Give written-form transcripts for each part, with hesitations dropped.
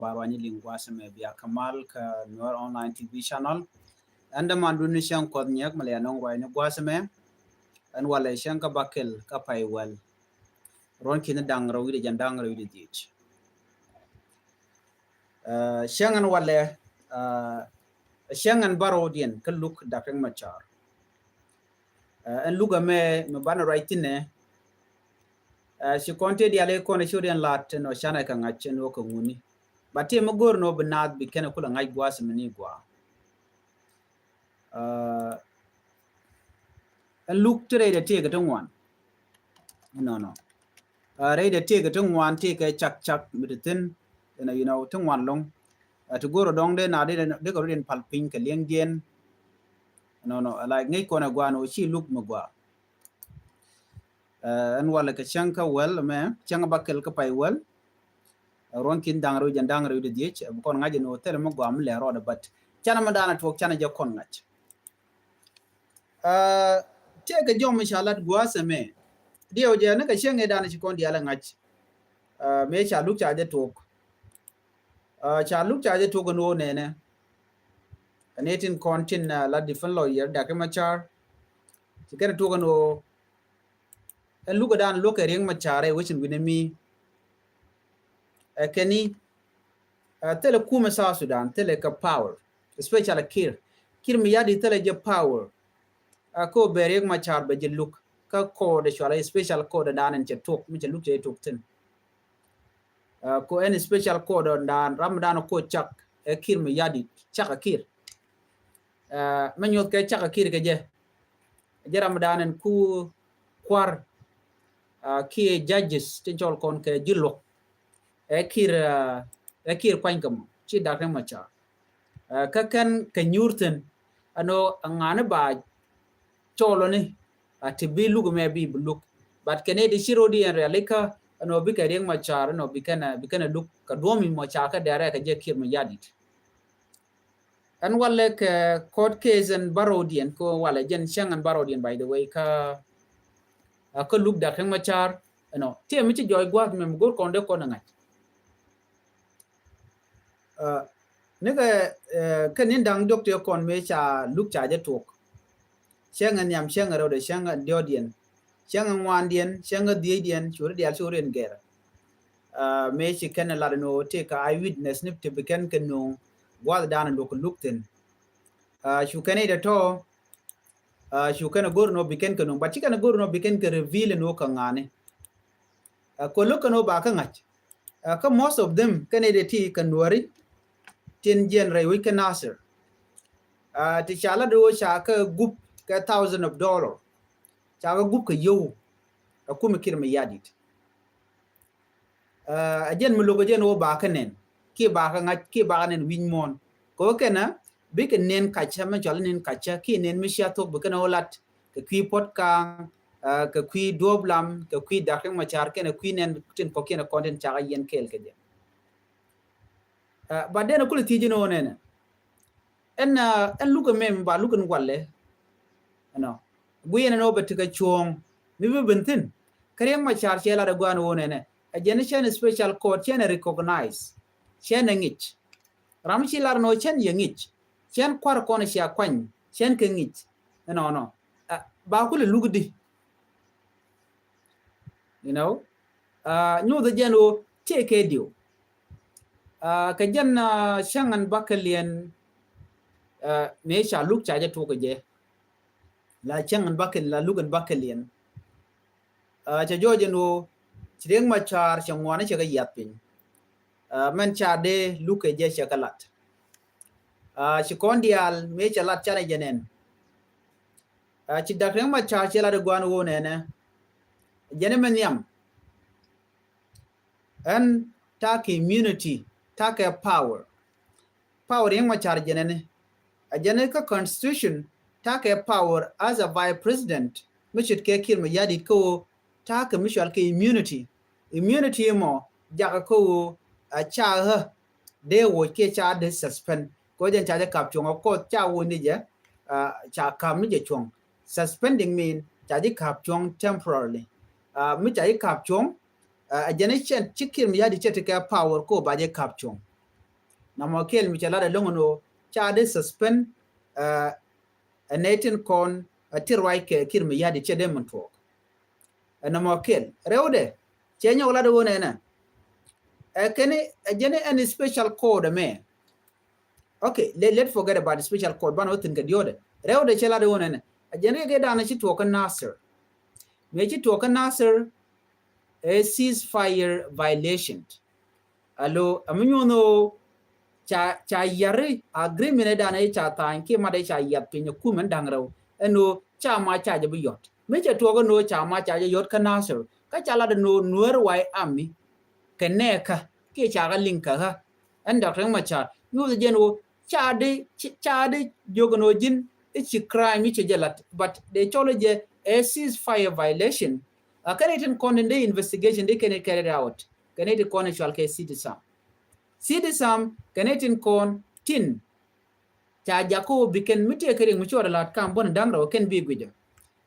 barwani lingwa sama biya kamal ka Nuer online TV channel anda mandu ni shan kod nyak male anong wa ni gwasame an wala shan ka bakel ka pai wel ron kin dang rawi de jandang rawi de dich shan an wala shan an barodien ka look dakeng machar an luga me ban right ne si konte di ale kone shurian lat no shana ka ngachen wo ko nguni bati magor no benad bi kena kula ngai gwasame ni gwa and look to the take it one. No. Read the take it one, take a chuck with the thin, you know, tung one long. To go down there, now they got in palpink, a liang. No, like Nikon Aguano, she look Magua. And while like a chanka well, man, Changabakel Kapai well, a ronkin dangro and dangro the ditch, upon Agino, tell Magua, Miller, but Chanamadana to Chanaja Conach. Take a jom shalat guasame. Dio jana ka shenge dana chikon diala ngach. Me cha luk cha je tok. Cha luk cha je tok no nene. Netin kontin la different lawyer da ke machar. Chikene tok no en luka dan look ring machare which in winemi. Keni tele kuma South Sudan tele ka power. Especially kir. Kir mi yadi tele je power. Ko bereng machar be je look. Ka code shwala special code dan en chetok mi look je tok tin ko en special code dan ramadan ko chak e kir mi yadi chak akir man yot ke chak akir ke je ramadan en ku kwar ki judges tin chol kon ke jillo e kir kwankam chi dak ma cha ka kan ke nyurten ano ngane ba cholo ni to be look maybe look but can it shiro di en realika no bi ka reng machar no bikana look ka domi machar ka dare ka je kir ma yadit and wale ka court case and barodian ko wale jen shangan barodian by the way ka look da reng machar no te mi ci joy gwat mem gor konde ko na nega kanin dang doctor kon me cha look cha je tok shangan yam shangan de shangan diodian shangan wan dien shangan diedian chur dia churen ger me chi ken la no take eyewitness nip to beken ken no wal dan do ko lukten shu ken de to shu ken gor no beken ken no ba chi ken gor no beken ke reveal no ka ngane ko look no ba ka ngach ka most of them ken de ti kan wari tin gen re we ken answer ti chala do sha ka gup ka $1,000 chaga gup ka yo akuma kirma yadit ajen mulogo jen wo ba kanen ki ba ka ngach ki ba nen winmon ko kena bi ken nen kacha ma jol nen kacha ki nen mi sha tok bu kana olat ka kwi pot ka kwi doblam ka kwi dakeng ma char ken kwi nen tin ko ken content chaga yen kel ke je ba den ko ti jino nene en luka mem ba lukan walle no buyen no betika chuong mi bentin kareng ma char chela da gwan wone ne a generation special court chen recognize chen ngich ram chilar no chen yengich chen kwar kone sha kwan chen ke ngich no ba ku le lugdi you know no the jeno take dio ka jan shangan bakalien me sha luk cha je to ko je la changan bakal la lugan bakalien cha joje no chireng machar changwana cha ga yapin man cha de luke je cha kalat chi kondial me cha lat cha ne jenen chi dakreng machar cha la de gwan wo ne ne jene men yam and ta community ta ka power yang machar jenen a jenen ka constitution take power as a vice president mishit ke kir ma yadi ko take mishal ke immunity mo jaga ko a cha ha de wo ke cha de suspend ko jen cha de kap chung ko cha wo ni je cha kam ni je chung suspending mean cha de kap chung temporarily mi cha de kap chung a generation chikir ma yadi che take power ko ba je kap chung na mo kel mi chala longono cha de suspend a netin kon a tirwai ke kir mi yadi che dem to na mo kel rewde che nyola de wona na kene jene any special code me okay let's forget about the special code ban otin ga diode rewde che la de wona na jene ge dana chi to kan nasir me chi to kan nasir a ceasefire violation alo aminyono cha yari agreement da na cha tan ke ma da cha yat pin ku men dangraw eno cha ma cha je biyot me che to go no cha ma cha je yot kana sir ka cha la da no nuer wai ami ke ne ka ke cha ga linka ha en da ran ma cha yu de no cha de jogo no jin it's a crime che jalat but they told je a ceasefire violation a Canadian condemned investigation they can carry out Canadian constitutional case citizen Canadian con tin cha jako biken mite kering muchora lat kam bon dangro ken bi gwijo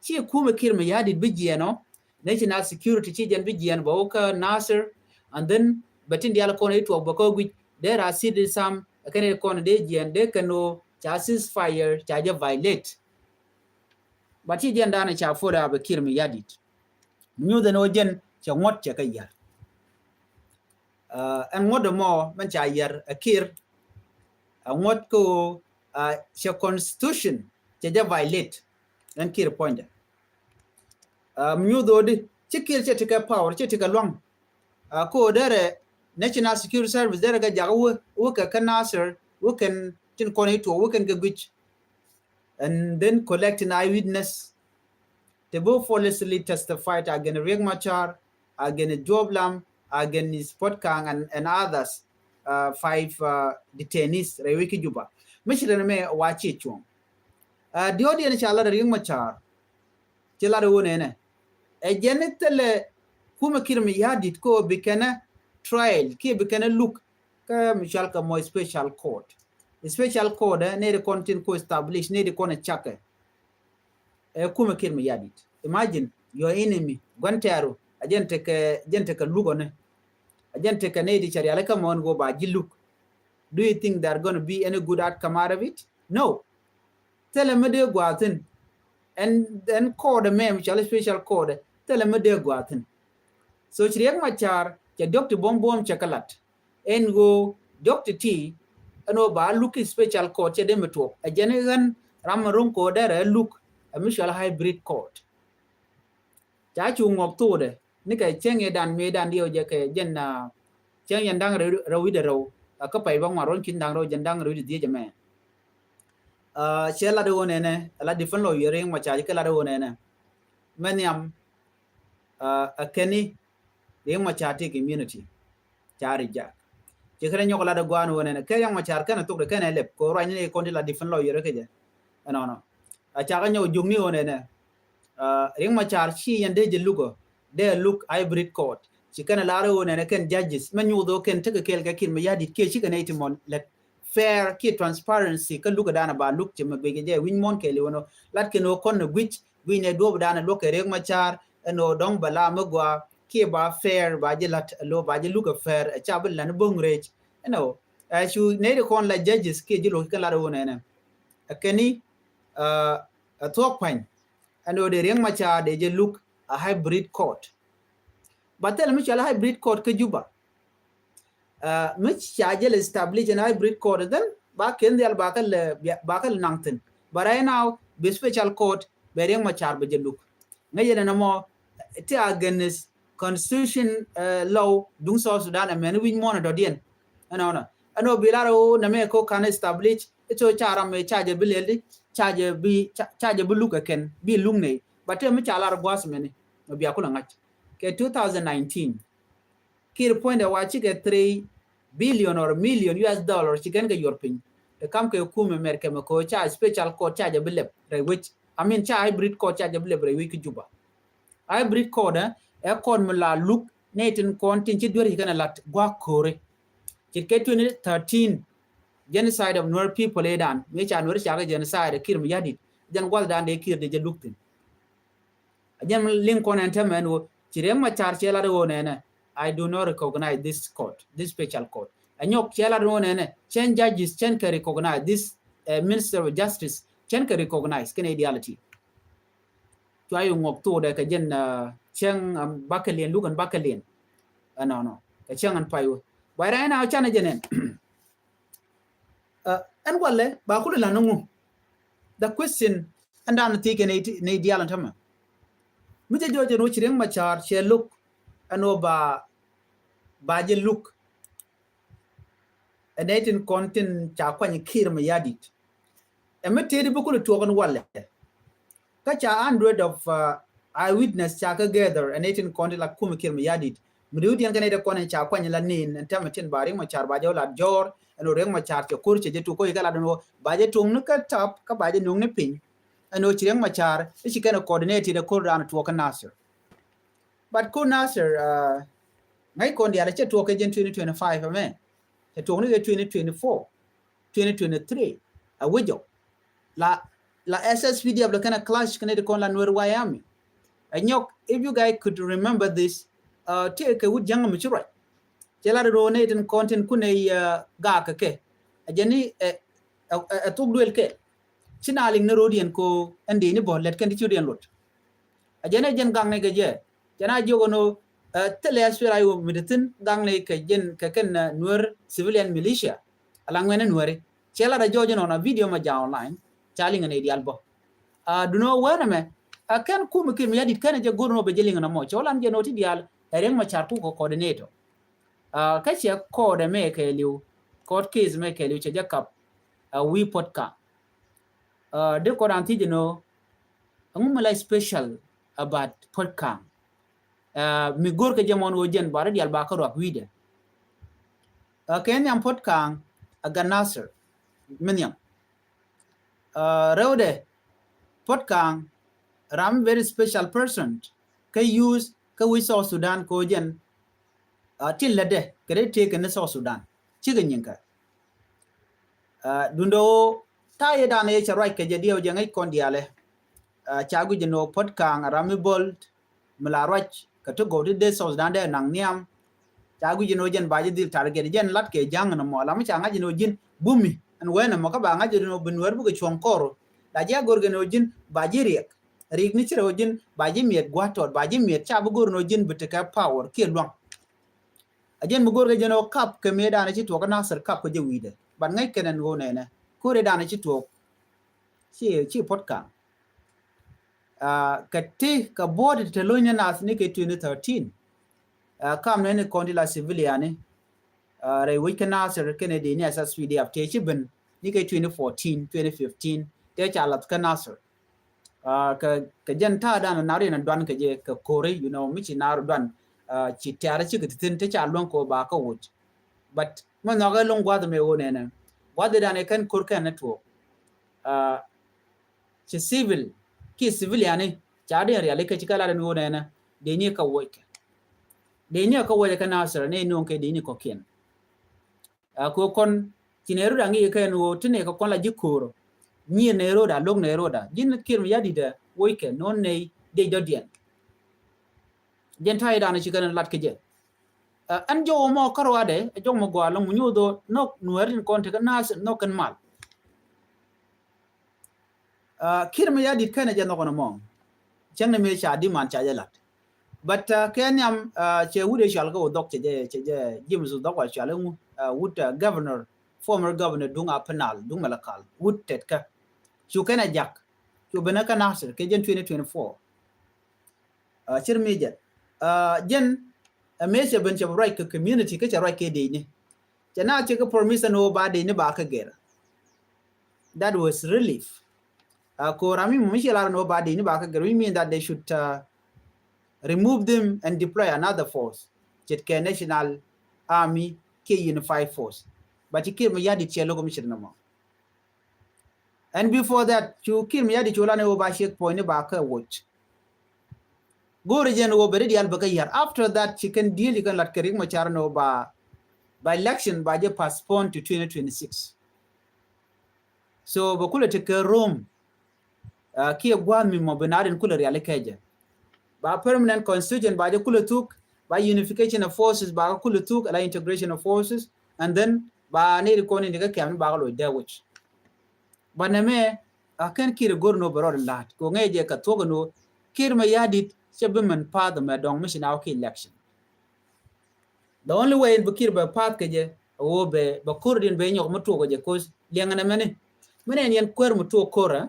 chi kuma kirma yadi bijiano national security chi jan bijian boka Nasser and then batin dial kon itu boko gwi there are citizen Canadian con de jian de kano cha ceasefire cha ja violate but chi jan dana cha foda ba kirma yadi nyu the no jen cha ngot cha kayar and what the more man cha yar akir what ko cha constitution cha ja violate and kir point new do di chikir cha tika power cha tika long ko dare national security service dare ga jago wo ka Nasser wo kan tin kone to wo kan ga gwich and then collect an eyewitness to go falsely testified against Riek Machar, against Joblam, against Potkang and others 5 detainees rewiki juba mishire me wachi chuom the audience chala Riek Machar chala wone ne e genetele kuma kirmi yadit ko bikana trial ki bikana look ka mishal ka mo special court ne de content ko establish ne de kona chake kuma kirmi yadit imagine your enemy gwantaro agente ka lugo ne agente ka ne di chari alaka mon go ba look. Do you think there are going to be any good outcome out of it? No. Tell them they go out and then call the mem special code. Tell them they go out. So Riek Machar cha Dr. Bombom Chakalat and go Dr. T and over look special code cha dem to a general ramarun code there look a mutual hybrid code. Cha chung ngọc tu de ni kai chenge dan me dan dio je ke jenna cheng yan dang rawi de raw ka pai bang maron kin dang ro jendang ro di je me chela de wona ne la different lo yering ma cha ke la de wona ne meniam a keni de ma cha te community chari ja je kare nyok la de gwan wona ne ke yang ma char kana tok de kana lep ko ro ni ko la different lo yere ke je no a cha ga nyo jung ni wona ne ring ma char chi yan de je lugo de look hybrid court chikana laro wona ne ken judges manyu do ken take kel ga kin ma yadi ke chikana itimon let fair ki transparency ka luga dana ba look che mabege je win mon ke lewono lat ke no kon gwich wine do dana lo ke reg machar no dong bala magwa ki ba fair ba je lat lo ba je luga fair a chabel lan bongrej as you ne de kon la judges ke je lo ka laro wona ne akeni a talk point and the reg machar de je look a hybrid court but tell me chala hybrid court ke juba which charge establish an hybrid court then back in the bakal nangten but right now the special court bering machar be look ngayen na mo ti against constitution law dung so Sudan and men win mon do dien no bilaro na me ko can establish ito chara me charge bileli charge bi look ken bi lungne but me chala boss me no bi akula ngach ke 2019 kir point a wachi ke 3 billion or million US dollars chicken ke yorpin the kam ke kume merke me ko cha special court charge bilep which I mean cha hybrid court charge bilep which juba hybrid court e kon me la look netin kon tin chi dwari kana lat gwa kore ke 2013 genocide of Nuer people edan me cha Nuer cha genocide kir me yadit jan gwal dan de kir de je luktin jan Lincoln and temen wo Chirem Machar chela de wona I do not recognize this court, this special court. anyok chela no ne chen judges chen can recognize this minister of justice chen can recognize ken ideality to ayu ngok to de ka jen chen bakalien lugan bakalien no ka chen an payu bayra na chana jenen and wale ba kulu la nungu the question and an take ne ideal tama muje joje no chireng machar che look ano ba je look a natin content cha kwani kir ma yadit e metedi bukulu to kan wale ka cha 100 of eyewitness cha ka gather a natin content la kum kir ma yadit mududi an kaneda konen cha kwani la nin tamatin bari machar ba jola jor ano reng machar che kurche je to ko igala no ba je tung ka tap ka ba je nung ne pin ano chireng machar she kind of coordinated the Quran to kan Nasser but ko Nasser ngai kon dia che to ka jen 2025 amen che to ni 2024 2023 a wijo la SSPD of the kind of clash kan de kon la Nuer Wyoming anyok if you guys could remember this take a wood young mature jela do ne den content kunai ga ka ke ajeni a tugduel ke sinaling na rodian ko andi ni bo let kan di chudien lot ajene jen gang ne ke je jana jogo no tele asfira yo miditin gang ne ke jen ka ken Nuer civilian militia alang wena Nuer chela da jojo no na video ma ja online chaling ne dial bo do no wena me kan ku mi kim yadit kan je gorno be jeling na mo cholan je no ti dial ereng ma charpu ko coordinator ka che ko de me ke liu court case me ke liu che jakap we podcast de ko dan ti no ngumala special about podcast mi gor ke jamon wo jen bare dial ba ko rak wide ken yam podcast aga Nasser minyam rewde podcast ram very special person ka use ka we South Sudan ko jen till lade kare take ne South Sudan cigan yinka dundo ta ye dana ye charai ke je dio jangai kon diale chagu jeno podcast rami bold malarach ka to go de South Sudan de nang niam chagu jeno jen baje dil target jen lat ke jang no mo la ma changa jeno jin bumi an wena mo ka ba nga jeno benwer bu ke chonkoro da ja gorgeno jin baje riek ni chiro jin baje miet gwatot baje miet cha bu gorno jin biteka power ke lwang ajen bu gorge jeno kap ke me dana chi to ka Nasser kap ko je wide ban ngai kenen go ne ko re dana chi to chi podcast ka te ka board te lonya nas ni ke 2013 kam ne kondila civilian re weekend Nasser Kennedy ni SSPD after chi ben ni ke 2014 2015 te cha lat ka Nasser ka jan ta dana nare na dwan ka je ka kore you know mi chi nar dwan chi tiara chi kitin te cha lon ko ba ka wut but man na ga long gwa me wone na gwa de dana kan kor kan to chi civilian cha de reale ka chi kala de wone na de ni ka woike de ni ka woike ka Nasser ne non ke de ni ko ken ko kon tineru dangi ka no tine ko kon la jikoro ni ne roda long ne roda jin kirm yadi de woike non ne de dodien jen tay dana ci kan lat ke je an jo mo karwade jo mo gwa lo nyudo no nuerin konte kan nas no kan mal kirm yadi kan je no kono mo changne me cha di man cha lat but kenyam che wude shal go dok che je jimsu dok wa shal wood governor former governor dunga penal dung malakal wood tetka chu kana jak chu benaka Nasser ke jen 2024 chirmeje jen a message ben che right ke community ke che right ke de ni jana che ke permission no ba de ni ba ka gera that was relief ko rami mu mishela no ba de ni ba ka gera we mean that they should remove them and deploy another force chet ke national army ke unified force but ke me yadi che logo mishirna mo and before that chu kim yadi chola ne ba shek point ba ka watch go region wo beri dial ba yar after that she can deal kan lat kerik ma charno ba election ba je postpone to 2026 so ba kula te ke room ki gwa mi mo benaden kula real keje ba permanent constitution ba je kula tuk ba unification of forces ba kula tuk la integration of forces and then ba ne ko ni ga kam ba lo de which ba ne me akan kir gorno baro lat ko ngeje ka togo no kir ma yadit sebemen pa the me dong mission our election the only way in bukir ba path ke je o be ba kurdin be nyok mutu ko je ko liangana menen yen kwer mutu kora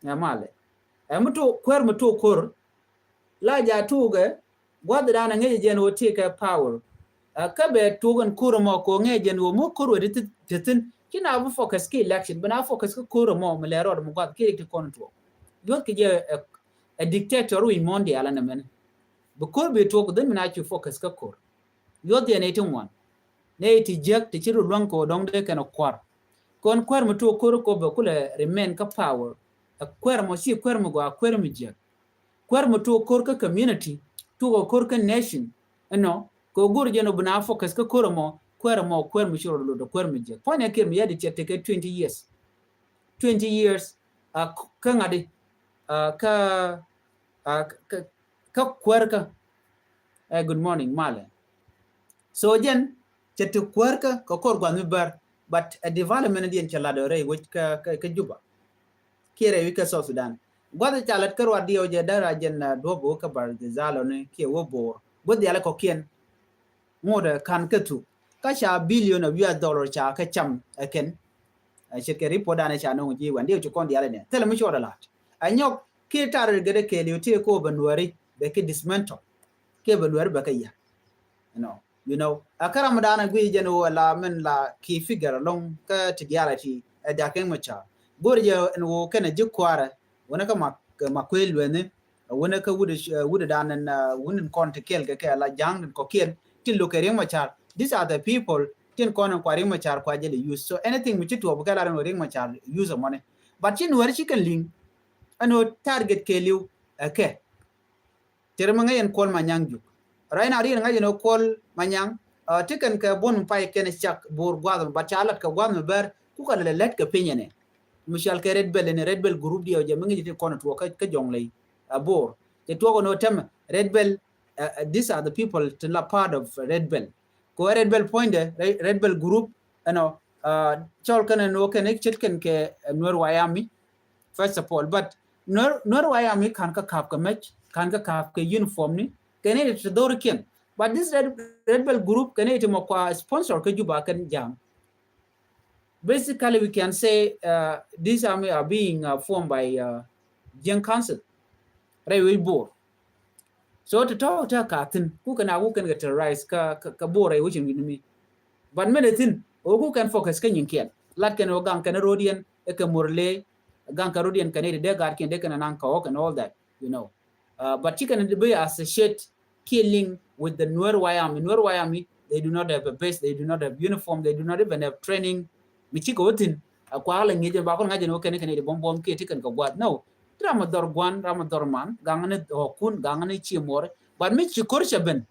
ya male e mutu kwer mutu kor la ja tuge gwad dana ngeje jen wo take power ka be tugen kuro mo ko ngeje no mo kuro ditin kina bu focus ki election bana focus ko kuro mo me lero mo gwad ki konto yo ke je a dictator wi mondial na men bu kor be to ko den na chu focus ka kor yo de ne tin wan ne ti jek ti chiru lwan ko dong de kana kwar kon kwar mo to kor ko be kule remain ka power a kwar mo si kwar mo go kwar mi jek kwar mo to kor ka community to go kor ka nation no ko gur je no bna focus ka kor mo kwar mo chiru lo do kwar mi jek point ya ke mi yadi te 20 years 20 years ka ngadi ka kwar ka good morning male so jen chete kwarka ko kor gwan bar but a development dien chalado re which ka juba kire wi ka so Sudan gwada chalat karwa dio je dara jen dobo ka bar de zalo ne ke wo bor godi ala ko kien ngoda kan katu ka sha billion of US dollar cha ka cham ken a sheke report ana cha no ji wan dio chukon dia ne tele mi shoda lat anyok ki tar gede ke liuti ko banwari be ke dismantle ke banwari ba kayya you know akara madana gwi jeno la men la ki figure long ka tidiality da ken macha borje en kana jikwara wona ka makwelwe ne wona ka wude danan wunin konte kel ke la jang ko kien tillo ke ring macha these are the people tin kono kwa ring macha kwa jele use so anything which to bukala ran ring macha use money but chin wer chicken link ano target ke liu ke termanga en kol manyangju right now rin ngaji no kol manyang tiken ka bon pai ken chak bor gwadon bachalat ka gwadon ber ku ka le let ka pinyene michal ke red bell group dio je mingi ti kono to ka jonglei bor te to no tem red bell these are the people to la part of red bell ko red bell point red bell group chol kan no ken chitken ke Nuer Wayami first of all but Nuer Wayami kan ka kap ka match kan ka kap ka uniform ni kene to dorken but this red bell group kene to mo kwa sponsor ka juba kan jam basically we can say these army are being formed by young council railway board so to talk ta ka tin ku kana ku kan ga terrorize ka bore wucin mi but medicine o ku kan focus kan yinken lat kan o gang kan rodian e ka morle gang ka rodian kan de gar ken de kan nan ka and all that but you can be associate killing with the Nuer Wayami, they do not have a base, they do not have uniform, they do not even have training. Michiko tin akwala ngeje ba ko ngaje no ken de bom ke tikan ko gwat no ramador man gangane hokun gangane chimor but michiko chaben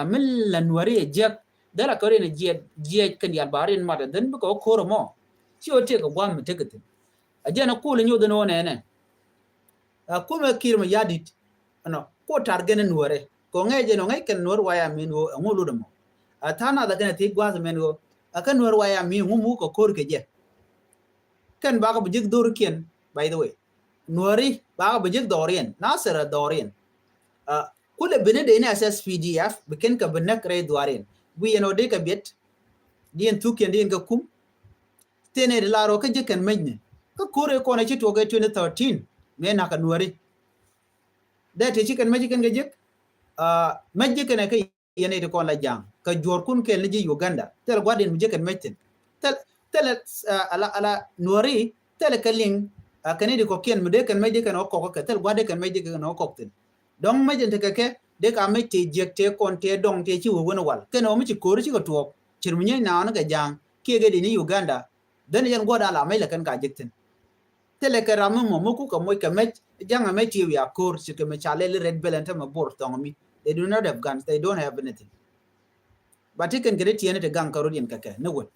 min la Nueri jak dala ko ne je kan yal barin mata den ko koro mo ci o te ko gwam teketin ajena ko le nyodo no ne kuma kirma yadit ko targene Nuere ko ngeje no ngai ken Nuer Wayami no ngulu demo atana da kana ti gwaza men go akan Nuer Wayami ngumu ko kor ke je kan ba ko bujik dor kien by the way Nueri ba ko bujik dorien nasera dorien kule bene de ne assess PDF bikin ka benak re dorien wi eno de ka bet dien tukien dien ga kum tene de laro ka je kan menye ka kore ko na ci to ga 2013 me na ka Nueri da te ci kan maji kan ga je majje kan ka yene de ko la jang ka jor kun ke leji Uganda tel gwadin mu je kan metten tel ala Nueri tel kaling kanedi ko kien mu de kan majje kan ko ka tel gwade kan majje kan ko tin dong majje te ke de ka mette jekte kon te dong te ci wono wal ken o mi ci ko ci ko to cirmunye na ga jang ke ga ni Uganda dan yan goda la mai la kan ka jektin tele ka ramu mo ku ka moy ka met janga meti ya kor ci ke me chale red belenta ma bor tong mi they do not have guns they don't have anything but you can get it yene te gang karodian kake no good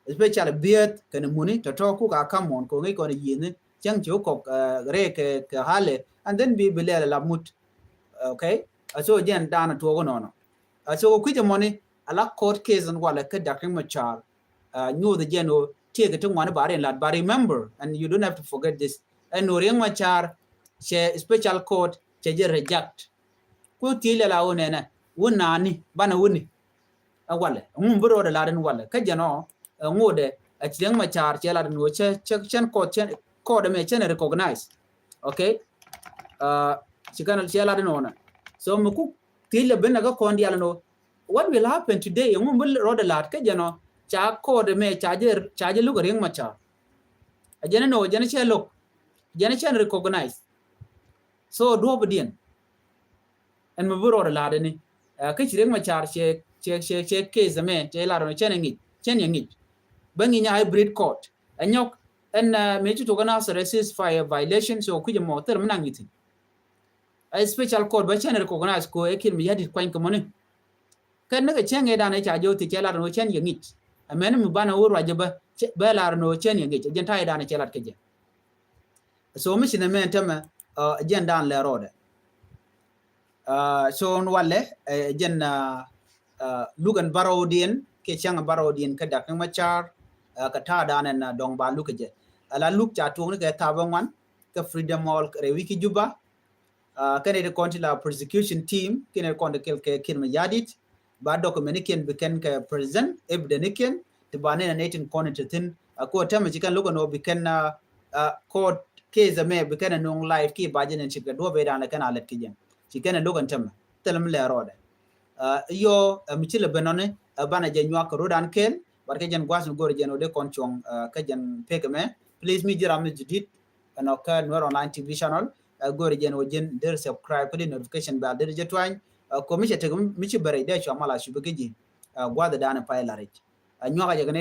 especially beard kan muni to ku ka kamon ko ngi ko yene jang jo ko re ke hale and then be belela la mut okay so jen dana to go no so ku je money ala court case and wala ka dakin machar new the geno take it one bare lad, but remember, and you don't have to forget this, and riek machar she special court che reject ku tile la wonena wonani bana woni awale bro de laden wale ka jano ngode a chieng machar che laden wo che chen court me chen recognize, okay, chikana che laden ona so muku tile benaga kondi alno. What will happen today? Bro de lad ka jano cha court me charge look riek machar ajene no jene che look jene chen recognize so do obedient and bro de lad ni ka riek machar che case me che la no chen ngi bangi nya hybrid court anyok and me to gana ceasefire violation so ku mo ter mnangiti a special court ba chen recognize ko ekil mi yadi kwan ko moni kan naga chen e dana cha jo ti che la no chen ngi amen mu bana wuro ajaba ba la no chen ngi jen tai dana che la keje so mi sine me tama jen dan le rode so on walle jen lugan barodien ke chang barodien ka dak machar ka ta dan na dong ba lukaje ala luk cha tu ne ka ta bangwan ka freedom mall re wiki juba kane de kontila prosecution team kine konde kel ke kin ma yadit ba document ken beken ka present ebdeniken to bane na netin konetin ko tama jikan lugan no beken court case me beken no live ki bajin en chika do be dan kana let kijen chikene lugan tama telam le rode yo michile benone bana je nywa ko rodan ken barke jen gwas gor jen de konchong ka jen pekeme please mi jiram jidit no ka Nuer online tv channel gor jen o jen der subscribe ko notification bell der jetwan ko mi chete mi ci bare de cho mala shu begeji gwada dana pay larich nywa ga